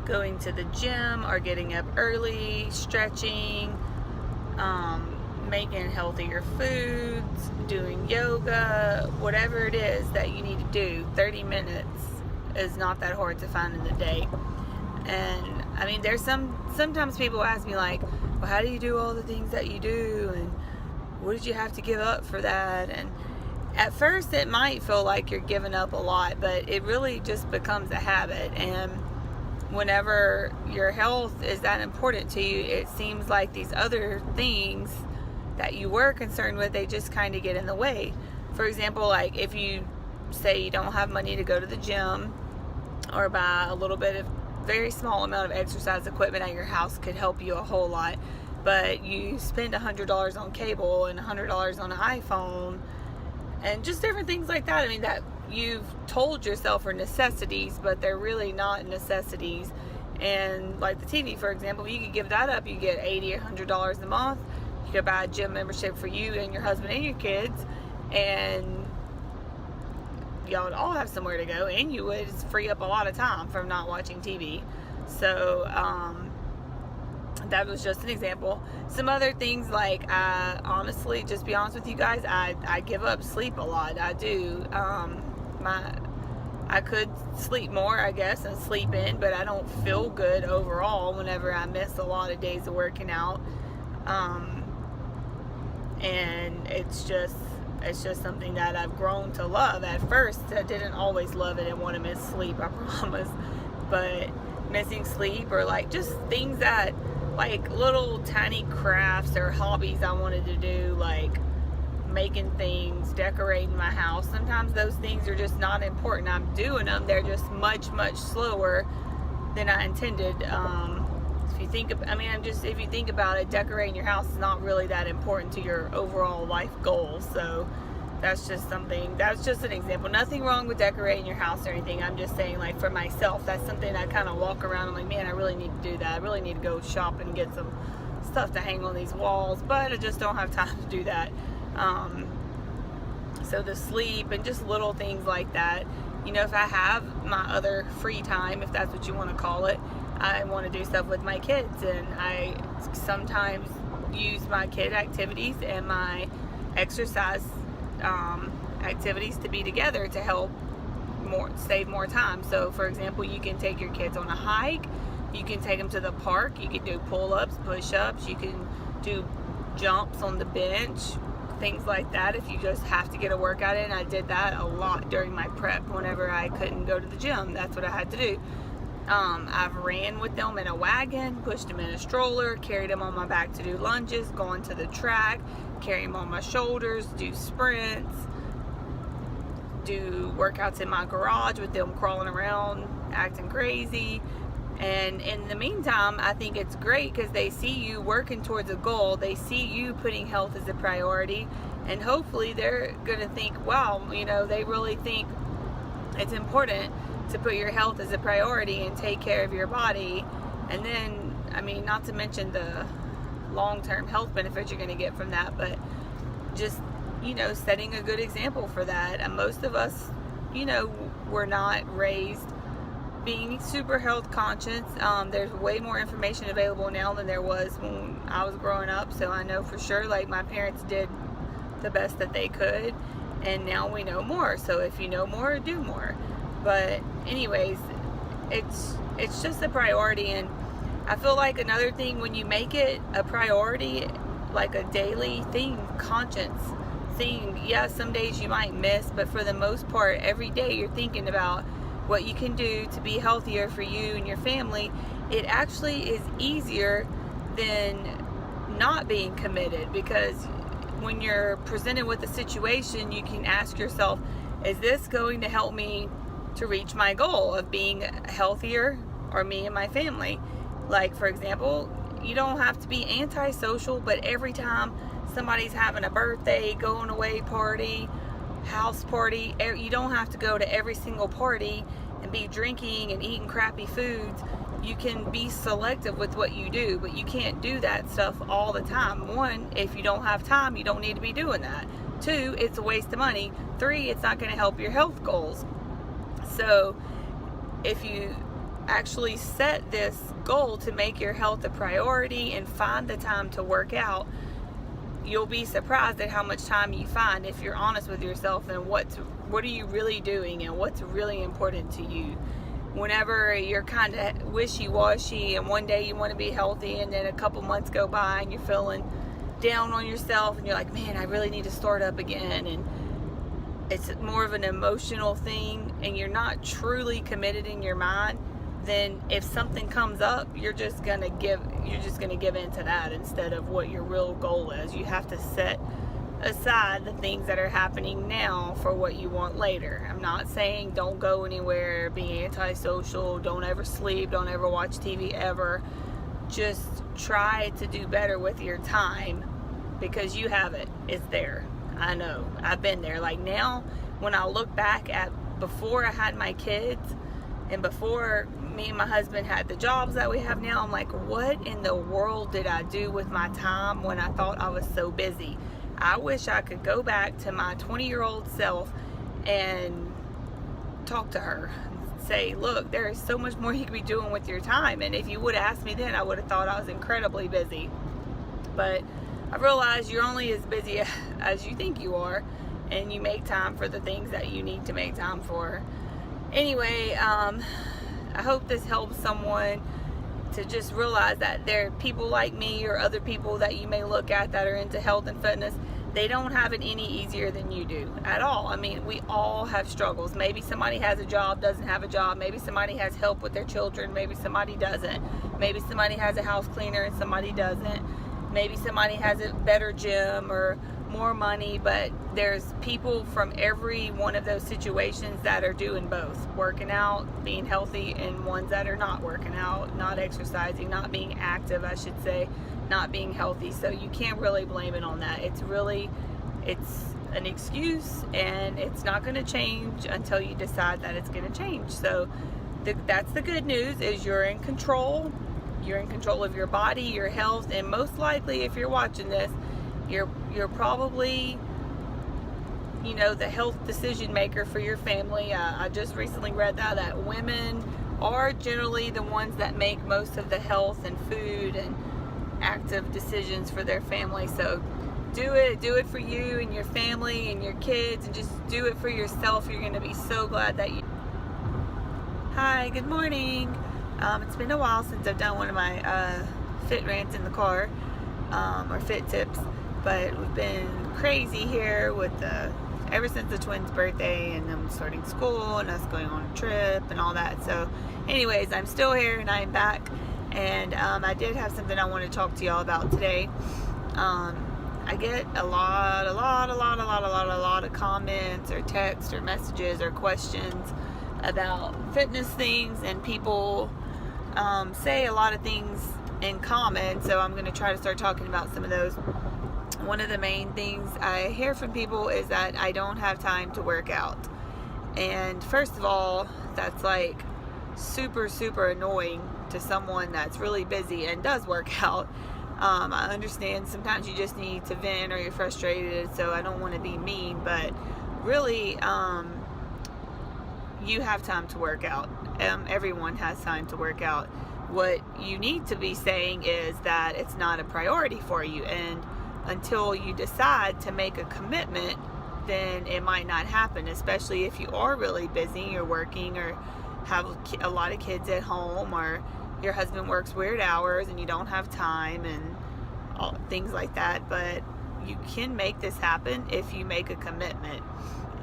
going to the gym or getting up early, stretching, making healthier foods, doing yoga, whatever it is that you need to do. 30 minutes is not that hard to find in the day. And I mean, there's sometimes people ask me like, well, how do you do all the things that you do, and what did you have to give up for that? And at first it might feel like you're giving up a lot, but it really just becomes a habit. And whenever your health is that important to you, it seems like these other things that you were concerned with, they just kind of get in the way. For example, like if you say you don't have money to go to the gym, or buy a little bit of very small amount of exercise equipment at your house could help you a whole lot, but you spend $100 on cable and $100 on an iPhone and just different things like that. I mean, that you've told yourself are necessities, but they're really not necessities. And like the TV, for example, you could give that up. You get $80 or $100 a month. You could buy a gym membership for you and your husband and your kids, and y'all would all have somewhere to go, and you would free up a lot of time from not watching TV. So that was just an example. Some other things, like honestly, just be honest with you guys, I give up sleep a lot. I do. I could sleep more, I guess, and sleep in, but I don't feel good overall whenever I miss a lot of days of working out. And it's just something that I've grown to love. At first, I didn't always love it and want to miss sleep, I promise. But missing sleep, or like just things that, like little tiny crafts or hobbies I wanted to do, like making things, decorating my house. Sometimes those things are just not important. I'm doing them. They're just much, much slower than I intended. If you think about it, decorating your house is not really that important to your overall life goals. So that's just an example. Nothing wrong with decorating your house or anything. I'm just saying, like, for myself, that's something I kind of walk around. I'm like, man, I really need to do that. I really need to go shop and get some stuff to hang on these walls, but I just don't have time to do that. So the sleep and just little things like that. If I have my other free time, if that's what you want to call it, I want to do stuff with my kids, and I sometimes use my kid activities and my exercise activities to be together to help save more time. So for example, you can take your kids on a hike, you can take them to the park, you can do pull-ups, push-ups, you can do jumps on the bench, things like that, if you just have to get a workout in. I did that a lot during my prep. Whenever I couldn't go to the gym, that's what I had to do. I've ran with them in a wagon, pushed them in a stroller, carried them on my back to do lunges, gone to the track, carry them on my shoulders, do sprints, do workouts in my garage with them crawling around, acting crazy. And in the meantime, I think it's great because they see you working towards a goal. They see you putting health as a priority, and hopefully they're going to think, wow, they really think it's important to put your health as a priority and take care of your body. And then, not to mention the long-term health benefits you're going to get from that, but just, setting a good example for that. And most of us, were not raised being super health conscious. There's way more information available now than there was when I was growing up. So I know for sure, like, my parents did the best that they could, and now we know more. So if you know more, do more. But anyways, it's just a priority. And I feel like another thing, when you make it a priority, like a daily thing, conscience thing, yeah, some days you might miss, but for the most part, every day you're thinking about what you can do to be healthier for you and your family. It actually is easier than not being committed, because when you're presented with a situation, you can ask yourself, is this going to help me to reach my goal of being healthier, or me and my family? Like, for example, you don't have to be antisocial, but every time somebody's having a birthday, going away party, house party, you don't have to go to every single party and be drinking and eating crappy foods. You can be selective with what you do, but you can't do that stuff all the time. One, if you don't have time, you don't need to be doing that. Two, it's a waste of money. Three, it's not going to help your health goals. So if you actually set this goal to make your health a priority and find the time to work out, you'll be surprised at how much time you find if you're honest with yourself and what are you really doing and what's really important to you. Whenever you're kind of wishy-washy and one day you want to be healthy and then a couple months go by and you're feeling down on yourself and you're like, man, I really need to start up again, and it's more of an emotional thing and you're not truly committed in your mind, then if something comes up, you're just gonna give in to that instead of what your real goal is. You have to set aside the things that are happening now for what you want later. I'm not saying don't go anywhere, be antisocial, don't ever sleep, don't ever watch TV ever. Just try to do better with your time, because you have it. It's there. I know. I've been there. Like now, when I look back at before I had my kids and before me and my husband had the jobs that we have now, I'm like, what in the world did I do with my time when I thought I was so busy? I wish I could go back to my 20-year-old self and talk to her. Say, look, there is so much more you could be doing with your time. And if you would have asked me then, I would have thought I was incredibly busy. But I realized you're only as busy as you think you are, and you make time for the things that you need to make time for. Anyway, I hope this helps someone to just realize that there are people like me or other people that you may look at that are into health and fitness. They don't have it any easier than you do at all. I mean, we all have struggles. Maybe somebody has a job, doesn't have a job. Maybe somebody has help with their children. Maybe somebody doesn't. Maybe somebody has a house cleaner and somebody doesn't. Maybe somebody has a better gym or more money, but there's people from every one of those situations that are doing both, working out, being healthy, and ones that are not working out, not exercising, not being active, I should say, not being healthy. So you can't really blame it on that. It's an excuse, and it's not going to change until you decide that it's going to change. So that's the good news, is you're in control. You're in control of your body, your health, and most likely, if you're watching this, you're probably, the health decision maker for your family. I just recently read that women are generally the ones that make most of the health and food and active decisions for their family. So do it for you and your family and your kids, and just do it for yourself. You're going to be so glad that you... Hi, good morning. It's been a while since I've done one of my fit rants in the car, or fit tips, but we've been crazy here with ever since the twins' birthday, and them starting school and us going on a trip and all that. So anyways, I'm still here and I'm back, and I did have something I want to talk to y'all about today. I get a lot of comments or texts or messages or questions about fitness things, and people say a lot of things in common, so I'm going to try to start talking about some of those. One of the main things I hear from people is that I don't have time to work out. And first of all, that's like super annoying to someone that's really busy and does work out. I understand sometimes you just need to vent or you're frustrated, so I don't want to be mean, but really you have time to work out. Everyone has time to work out. What you need to be saying is that it's not a priority for you, and until you decide to make a commitment, then it might not happen, especially if you are really busy, you're working or have a lot of kids at home, or your husband works weird hours and you don't have time and things like that. But you can make this happen if you make a commitment.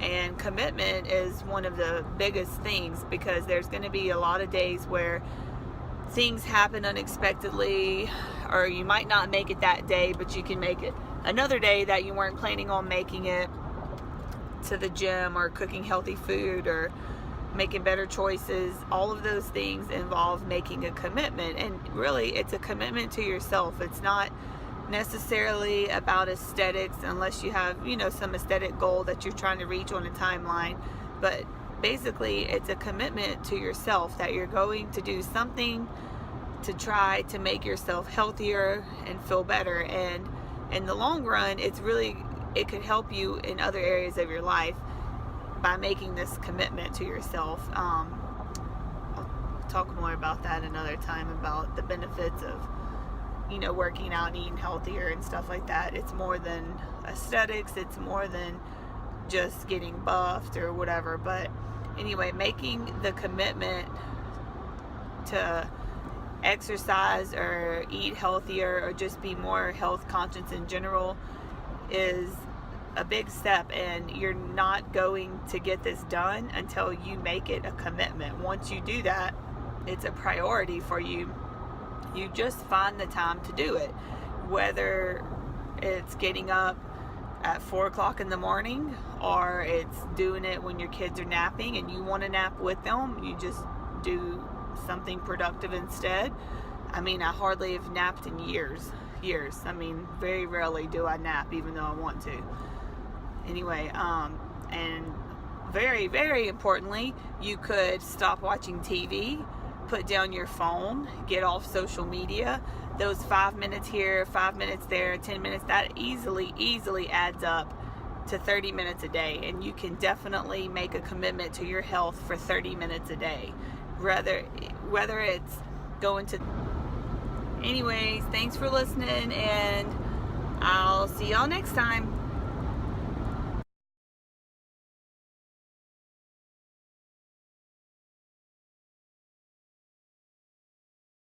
And commitment is one of the biggest things, because there's going to be a lot of days where things happen unexpectedly, or you might not make it that day, but you can make it another day that you weren't planning on making it, to the gym or cooking healthy food or making better choices. All of those things involve making a commitment, and really it's a commitment to yourself. It's not necessarily about aesthetics, unless you have some aesthetic goal that you're trying to reach on a timeline, but basically it's a commitment to yourself that you're going to do something to try to make yourself healthier and feel better. And in the long run, it could help you in other areas of your life by making this commitment to yourself. I'll talk more about that another time, about the benefits of, you know, working out and eating healthier and stuff like that. It's more than aesthetics. It's more than just getting buffed or whatever. But anyway, making the commitment to exercise or eat healthier or just be more health conscious in general is a big step, and you're not going to get this done until you make it a commitment. Once you do that, it's a priority for you. You just find the time to do it, whether it's getting up at 4 o'clock in the morning or it's doing it when your kids are napping and you want to nap with them. You just do something productive instead. I mean, I hardly have napped in years. I mean, very rarely do I nap, even though I want to. Anyway, and very, very importantly, you could stop watching TV, put down your phone, get off social media. Those 5 minutes here, 5 minutes there, 10 minutes, that easily adds up to 30 minutes a day. And you can definitely make a commitment to your health for 30 minutes a day. Whether it's going to... Anyways, thanks for listening, and I'll see y'all next time.